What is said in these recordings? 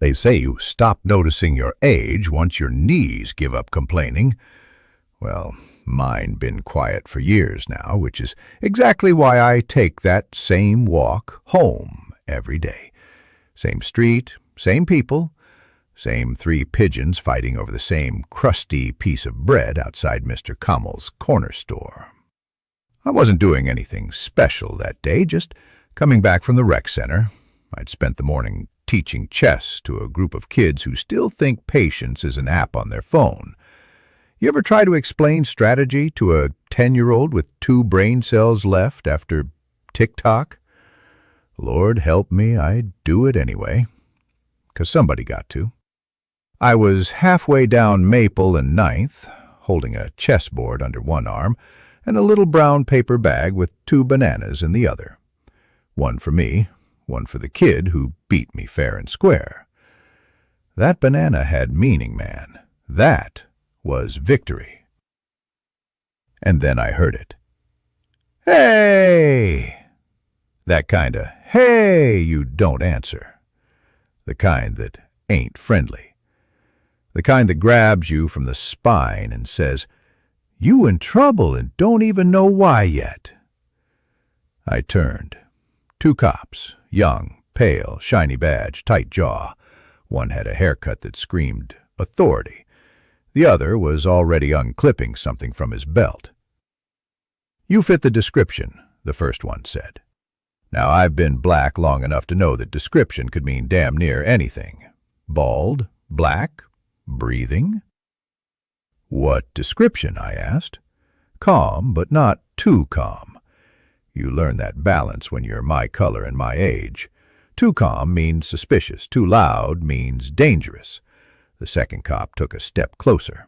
They say you stop noticing your age once your knees give up complaining. Well, mine been quiet for years now, which is exactly why I take that same walk home every day. Same street, same people, same three pigeons fighting over the same crusty piece of bread outside Mr. Kammel's corner store. I wasn't doing anything special that day, just coming back from the rec center. I'd spent the morning teaching chess to a group of kids who still think patience is an app on their phone. You ever try to explain strategy to a 10-year-old with 2 brain cells left after TikTok? Lord help me, I do it anyway. 'Cause somebody got to. I was halfway down Maple and Ninth, holding a chessboard under one arm and a little brown paper bag with 2 bananas in the other. One for me, one for the kid who beat me fair and square. That banana had meaning, man. That was victory. And then I heard it. Hey! That kinda, hey, you don't answer. The kind that ain't friendly. The kind that grabs you from the spine and says, "You in trouble and don't even know why yet." I turned. 2 cops, young, pale, shiny badge, tight jaw. One had a haircut that screamed authority. The other was already unclipping something from his belt. "You fit the description," the first one said. Now, I've been black long enough to know that description could mean damn near anything. Bald, black, breathing. "What description?" I asked. Calm, but not too calm. You learn that balance when you're my color and my age. Too calm means suspicious. Too loud means dangerous. The second cop took a step closer.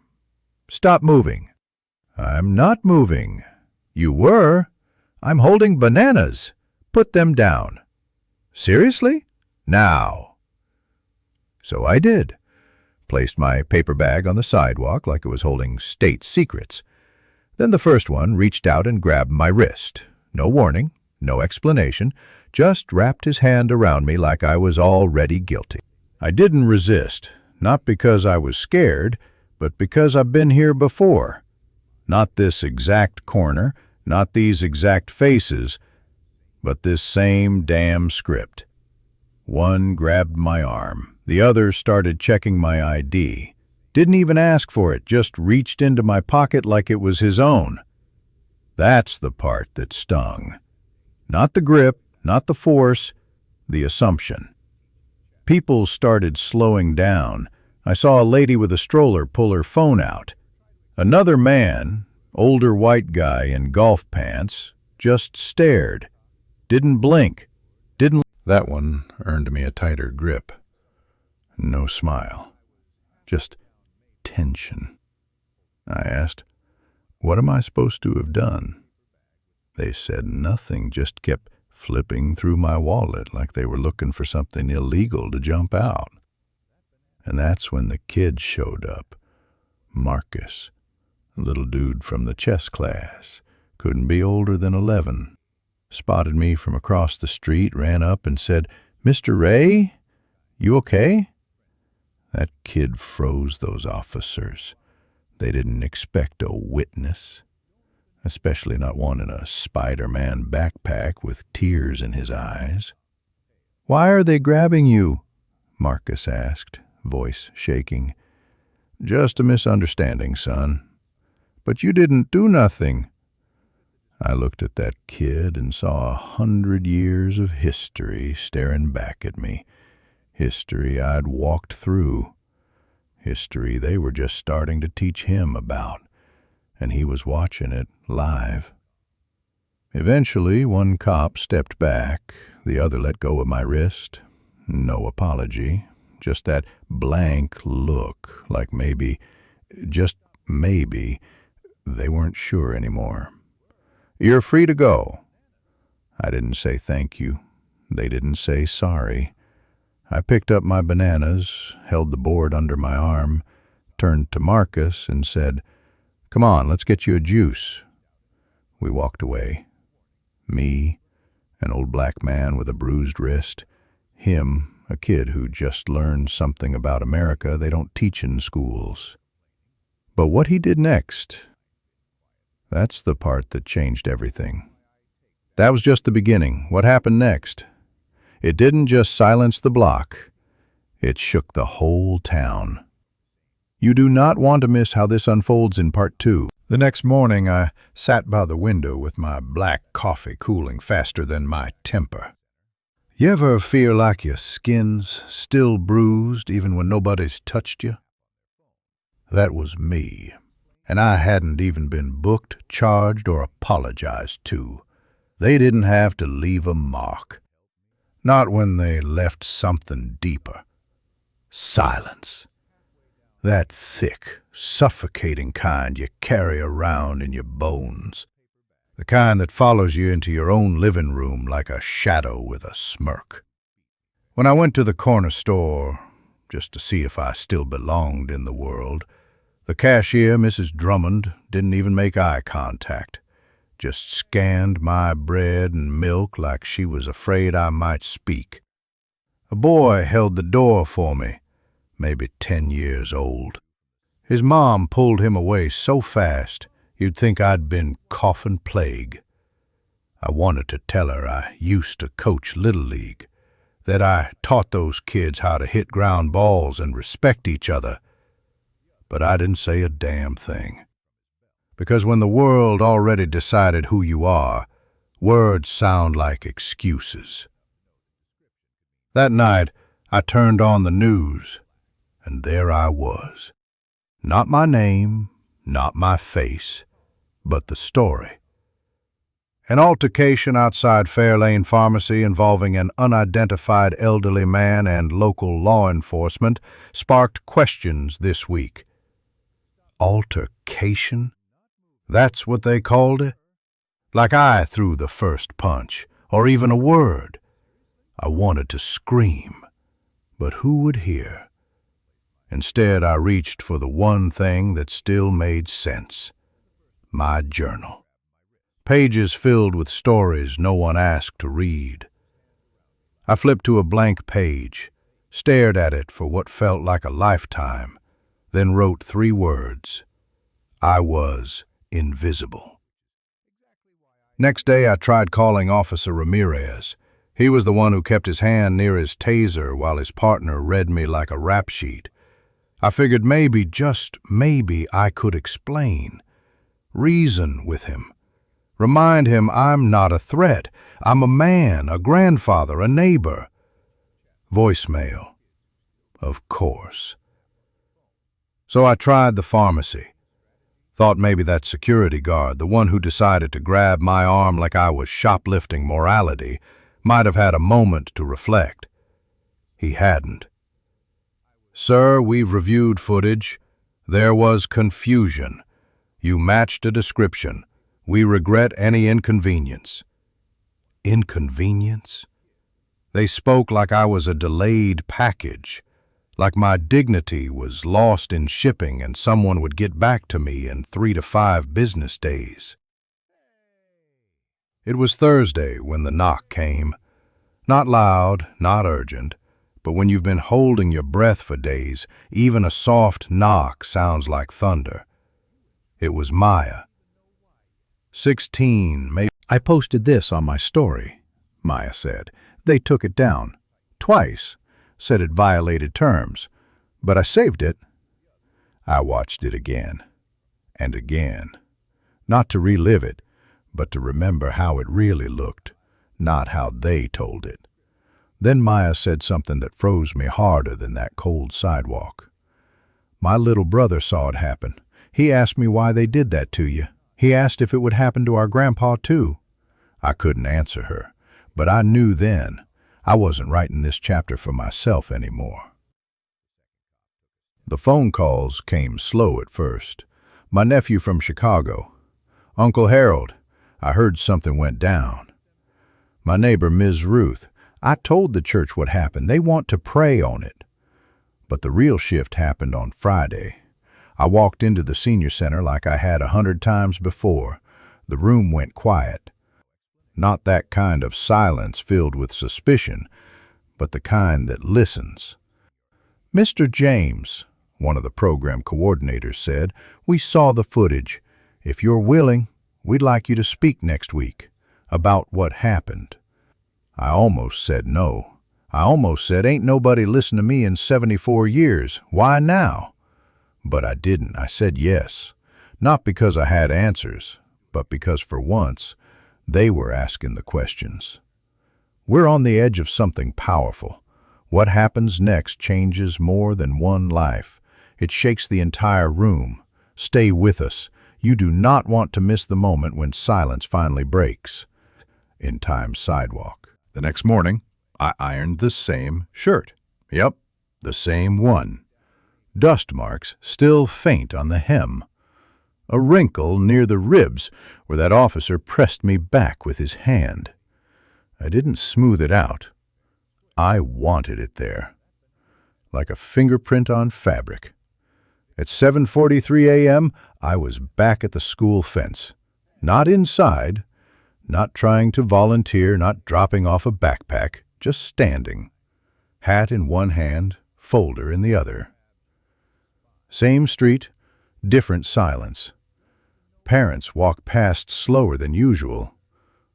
"Stop moving." "I'm not moving." "You were." "I'm holding bananas." "Put them down." "Seriously?" "Now." So I did. Placed my paper bag on the sidewalk like it was holding state secrets. Then the first one reached out and grabbed my wrist. No warning, no explanation, just wrapped his hand around me like I was already guilty. I didn't resist, not because I was scared, but because I've been here before. Not this exact corner, not these exact faces, but this same damn script. One grabbed my arm. The other started checking my ID. Didn't even ask for it, just reached into my pocket like it was his own. That's the part that stung. Not the grip, not the force, the assumption. People started slowing down. I saw a lady with a stroller pull her phone out. Another man, older white guy in golf pants, just stared. Didn't blink. That one earned me a tighter grip. No smile. Just tension. I asked, "What am I supposed to have done?" They said nothing, just kept flipping through my wallet like they were looking for something illegal to jump out. And that's when the kid showed up. Marcus, a little dude from the chess class, couldn't be older than 11. Spotted me from across the street, ran up and said, "Mr. Ray, you okay?" That kid froze those officers. They didn't expect a witness, especially not one in a Spider-Man backpack with tears in his eyes. "Why are they grabbing you?" Marcus asked, voice shaking. "Just a misunderstanding, son. But you didn't do nothing." I looked at that kid and saw 100 years of history staring back at me. History I'd walked through. History they were just starting to teach him about, and he was watching it live. Eventually, one cop stepped back, the other let go of my wrist. No apology, just that blank look, like maybe, just maybe, they weren't sure anymore. "You're free to go." I didn't say thank you. They didn't say sorry. I picked up my bananas, held the board under my arm, turned to Marcus and said, "Come on, let's get you a juice." We walked away. Me, an old black man with a bruised wrist, him, a kid who just learned something about America they don't teach in schools. But what he did next, that's the part that changed everything. That was just the beginning. What happened next? It didn't just silence the block. It shook the whole town. You do not want to miss how this unfolds in part 2. The next morning, I sat by the window with my black coffee cooling faster than my temper. You ever feel like your skin's still bruised even when nobody's touched you? That was me, and I hadn't even been booked, charged, or apologized to. They didn't have to leave a mark. Not when they left something deeper. Silence. That thick, suffocating kind you carry around in your bones. The kind that follows you into your own living room like a shadow with a smirk. When I went to the corner store, just to see if I still belonged in the world, the cashier, Mrs. Drummond, didn't even make eye contact. Just scanned my bread and milk like she was afraid I might speak. A boy held the door for me, maybe 10 years old. His mom pulled him away so fast you'd think I'd been coughing plague. I wanted to tell her I used to coach Little League, that I taught those kids how to hit ground balls and respect each other, but I didn't say a damn thing. Because when the world already decided who you are, words sound like excuses. That night, I turned on the news, and there I was. Not my name, not my face, but the story. An altercation outside Fairlane Pharmacy involving an unidentified elderly man and local law enforcement sparked questions this week. Altercation? That's what they called it? Like I threw the first punch, or even a word. I wanted to scream, but who would hear? Instead, I reached for the one thing that still made sense. My journal. Pages filled with stories no one asked to read. I flipped to a blank page, stared at it for what felt like a lifetime, then wrote 3 words. I was invisible. Next day, I tried calling Officer Ramirez. He was the one who kept his hand near his taser while his partner read me like a rap sheet. I figured maybe, just maybe, I could explain, reason with him, remind him I'm not a threat. I'm a man, a grandfather, a neighbor. Voicemail. Of course. So I tried the pharmacy. Thought maybe that security guard, the one who decided to grab my arm like I was shoplifting morality, might have had a moment to reflect. He hadn't. Sir, we've reviewed footage. There was confusion. You matched a description. We regret any inconvenience. Inconvenience? They spoke like I was a delayed package, like my dignity was lost in shipping and someone would get back to me in 3 to 5 business days. It was Thursday when the knock came. Not loud, not urgent, but when you've been holding your breath for days, even a soft knock sounds like thunder. It was Maya. 16, maybe. I posted this on my story, Maya said. They took it down. Twice. Said it violated terms. But I saved it. I watched it again. And again. Not to relive it, but to remember how it really looked, not how they told it. Then Maya said something that froze me harder than that cold sidewalk. My little brother saw it happen. He asked me why they did that to you. He asked if it would happen to our grandpa too. I couldn't answer her, but I knew then I wasn't writing this chapter for myself anymore. The phone calls came slow at first. My nephew from Chicago. Uncle Harold, I heard something went down. My neighbor, Ms. Ruth, I told the church what happened. They want to pray on it. But the real shift happened on Friday. I walked into the senior center like I had 100 times before. The room went quiet. Not that kind of silence filled with suspicion, but the kind that listens. "Mr. James," one of the program coordinators said, "we saw the footage. If you're willing, we'd like you to speak next week about what happened." I almost said no. I almost said, "Ain't nobody listened to me in 74 years. Why now?" But I didn't. I said yes. Not because I had answers, but because for once, they were asking the questions. We're on the edge of something powerful. What happens next changes more than one life. It shakes the entire room. Stay with us. You do not want to miss the moment when silence finally breaks. In Time's sidewalk. The next morning, I ironed the same shirt. Yep, the same one. Dust marks still faint on the hem. A wrinkle near the ribs where that officer pressed me back with his hand. I didn't smooth it out. I wanted it there. Like a fingerprint on fabric. At 7:43 a.m., I was back at the school fence. Not inside, not trying to volunteer, not dropping off a backpack, just standing. Hat in one hand, folder in the other. Same street, different silence. Parents walked past slower than usual.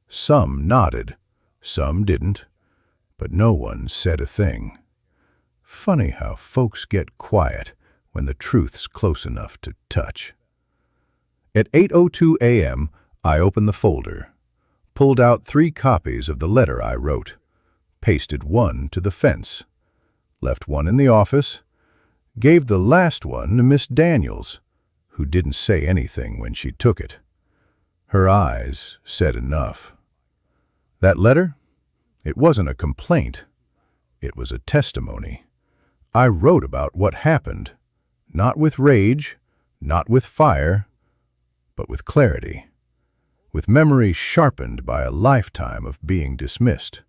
Some nodded, some didn't, but no one said a thing. Funny how folks get quiet when the truth's close enough to touch. At 8:02 a.m., I opened the folder, pulled out 3 copies of the letter I wrote, pasted one to the fence, left one in the office, gave the last one to Miss Daniels, who didn't say anything when she took it. Her eyes said enough. That letter? It wasn't a complaint. It was a testimony. I wrote about what happened, not with rage, not with fire, but with clarity, with memory sharpened by a lifetime of being dismissed.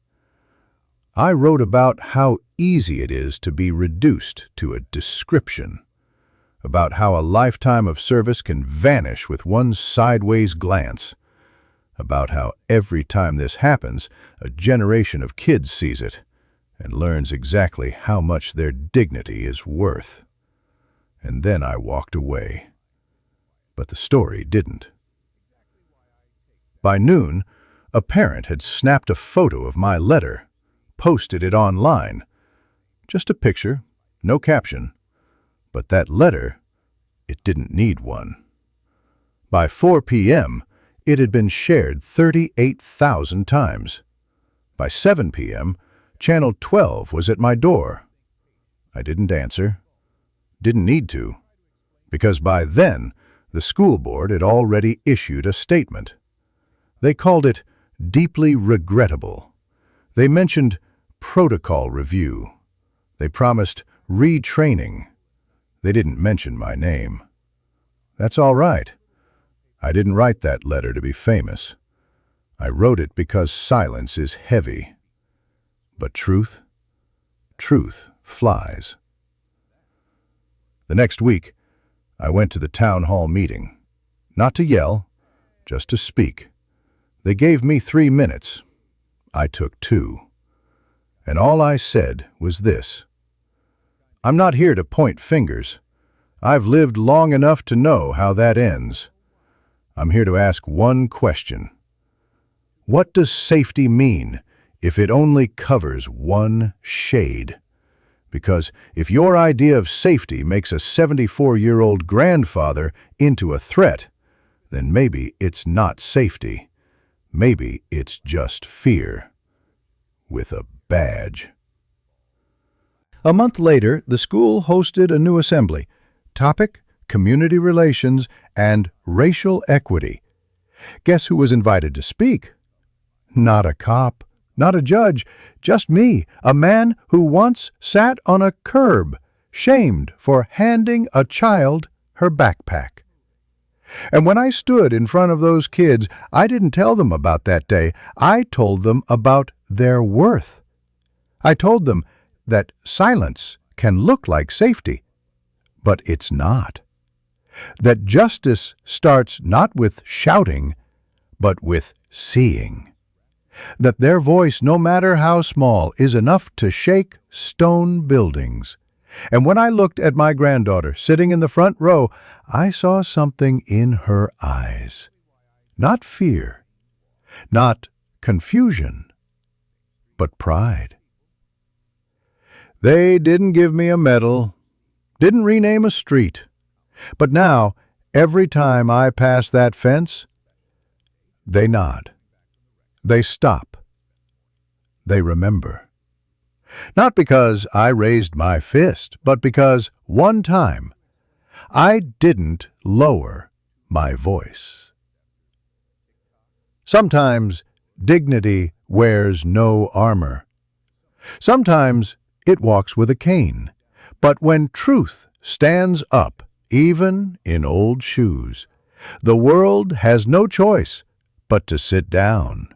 I wrote about how easy it is to be reduced to a description, about how a lifetime of service can vanish with one sideways glance, about how every time this happens, a generation of kids sees it and learns exactly how much their dignity is worth. And then I walked away. But the story didn't. By noon, a parent had snapped a photo of my letter, posted it online. Just a picture, no caption. But that letter, it didn't need one. By 4 p.m., it had been shared 38,000 times. By 7 p.m., Channel 12 was at my door. I didn't answer. Didn't need to. Because by then, the school board had already issued a statement. They called it deeply regrettable. They mentioned protocol review. They promised retraining. They didn't mention my name. That's all right. I didn't write that letter to be famous. I wrote it because silence is heavy. But truth flies. The next week, I went to the town hall meeting. Not to yell, just to speak. They gave me 3 minutes. I took 2. And all I said was this: I'm not here to point fingers. I've lived long enough to know how that ends. I'm here to ask one question. What does safety mean if it only covers one shade? Because if your idea of safety makes a 74-year-old grandfather into a threat, then maybe it's not safety. Maybe it's just fear. With a badge. A month later, the school hosted a new assembly. Topic: community relations and racial equity. Guess who was invited to speak? Not a cop, not a judge, just me, a man who once sat on a curb, shamed for handing a child her backpack. And when I stood in front of those kids, I didn't tell them about that day. I told them about their worth. I told them that silence can look like safety, but it's not. That justice starts not with shouting, but with seeing. that their voice, no matter how small, is enough to shake stone buildings. And when I looked at my granddaughter sitting in the front row, I saw something in her eyes. Not fear, not confusion, but pride. They didn't give me a medal, didn't rename a street, but now, every time I pass that fence, they nod, they stop, they remember. Not because I raised my fist, but because one time I didn't lower my voice. Sometimes dignity wears no armor. Sometimes it walks with a cane. But when truth stands up, even in old shoes, the world has no choice but to sit down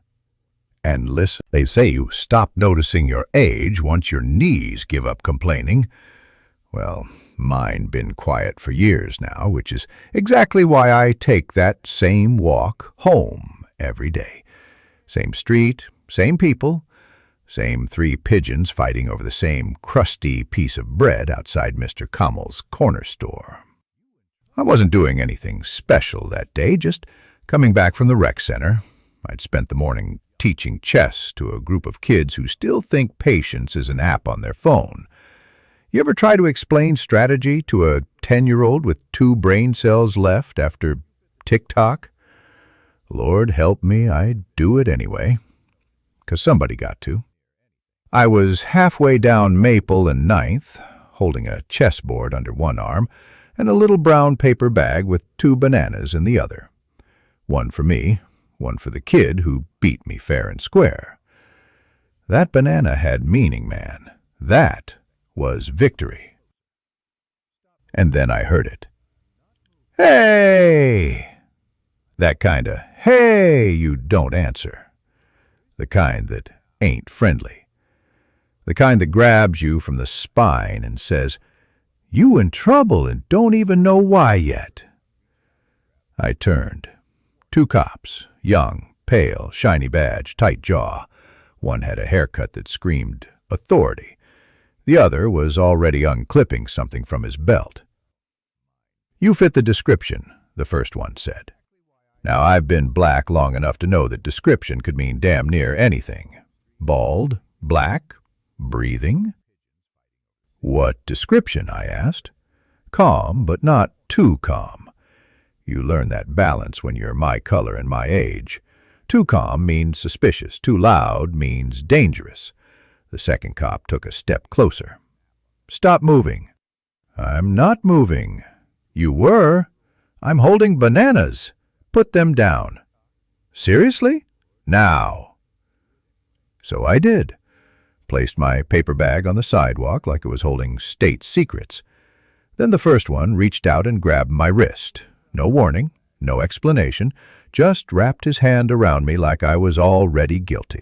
and listen. They say you stop noticing your age once your knees give up complaining. Well, mine been quiet for years now, which is exactly why I take that same walk home every day. Same street, same people, same 3 pigeons fighting over the same crusty piece of bread outside Mr. Kammel's corner store. I wasn't doing anything special that day, just coming back from the rec center. I'd spent the morning teaching chess to a group of kids who still think patience is an app on their phone. You ever try to explain strategy to a 10-year-old with 2 brain cells left after TikTok? Lord help me, I do it anyway, 'cause somebody got to. I was halfway down Maple and 9th, holding a chessboard under one arm and a little brown paper bag with 2 bananas in the other. One for me, one for the kid who beat me fair and square. That banana had meaning, man. That was victory. And then I heard it. Hey! That kinda, hey, you don't answer. The kind that ain't friendly. The kind that grabs you from the spine and says, "You in trouble and don't even know why yet." I turned. 2 cops, young, pale, shiny badge, tight jaw. One had a haircut that screamed authority. The other was already unclipping something from his belt. "You fit the description," the first one said. Now, I've been black long enough to know that description could mean damn near anything. Bald, black, breathing. "What description?" I asked. Calm, but not too calm. You learn that balance when you're my color and my age. Too calm means suspicious. Too loud means dangerous. The second cop took a step closer. "Stop moving." "I'm not moving." "You were." "I'm holding bananas." "Put them down." "Seriously?" "Now." So I did. Placed my paper bag on the sidewalk like it was holding state secrets. Then the first one reached out and grabbed my wrist. No warning, no explanation, just wrapped his hand around me like I was already guilty.